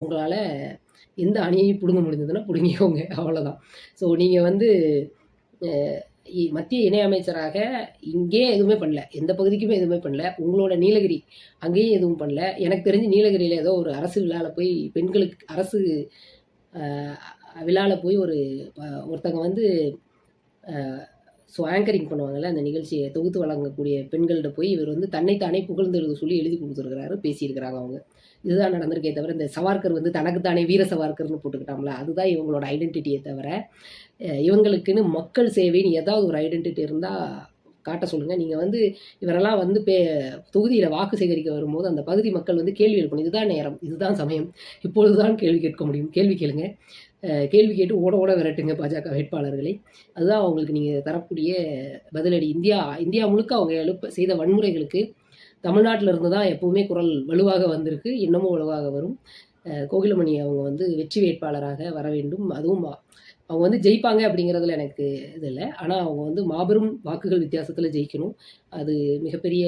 உங்களால எந்த அணியையும் பிடுங்க முடிஞ்சதுன்னா பிடுங்கிக்கோங்க அவ்வளோதான். ஸோ நீங்க வந்து அ மத்திய இணையமைச்சராக இங்கே எதுவுமே பண்ணல. எந்த பகுதிக்குமே எதுவுமே பண்ணல. உங்களோட நீலகிரி அங்கேயும் எதுவும் பண்ணல. எனக்கு தெரிஞ்சு நீலகிரியில ஏதோ ஒரு அரசு விழால போய் பெண்களுக்கு அரசு அ விழால போய் ஒரு ஒருத்தங்க வந்து அ ஆங்கரிங் பண்ணுவாங்கல்ல, அந்த நிகழ்ச்சிய தொகுத்து வழங்கக்கூடிய பெண்கள்ட்ட போய் இவர் வந்து தன்னைத்தானே புகழ்ந்தெழுத சொல்லி எழுதி குடுத்துருக்கிறாரு, பேசியிருக்கிறாங்க அவங்க. இதுதான் நடந்திருக்கே தவிர, இந்த சவார்கர் வந்து தனக்கு தானே வீர சவார்கர்ன்னு போட்டுக்கிட்டாம்ல, அதுதான் இவங்களோட ஐடென்டிட்டியே தவிர, இவங்களுக்குன்னு மக்கள் சேவைன்னு ஏதாவது ஒரு ஐடென்டிட்டி இருந்தா காட்ட சொல்லுங்க. நீங்க வந்து இவரெல்லாம் வந்து தொகுதியில வாக்கு சேகரிக்க வரும்போது, அந்த பகுதி மக்கள் வந்து கேள்வி எழுப்பணும். இதுதான் நேரம், இதுதான் சமயம், இப்பொழுதுதான் கேள்வி கேட்க முடியும். கேள்வி கேளுங்க. கேள்வி கேட்டு ஓட ஓட விரட்டுங்க பாஜக வேட்பாளர்களை. அதுதான் அவங்களுக்கு நீங்க தரக்கூடிய பதிலடி. இந்தியா முழுக்க அவங்க செய்த வன்முறைகளுக்கு தமிழ்நாட்டில இருந்து தான் எப்பவுமே குரல் வலுவாக வந்திருக்கு. இன்னமும் வலுவாக வரும். கோகிலமணி அவங்க வந்து வெற்றி வேட்பாளராக வர வேண்டும். அதுவும் அவங்க வந்து ஜெயிப்பாங்க அப்படிங்கிறதுல எனக்கு இது இல்ல. ஆனா அவங்க வந்து மாபெரும் வாக்குகள் வித்தியாசத்துல ஜெயிக்கணும். அது மிகப்பெரிய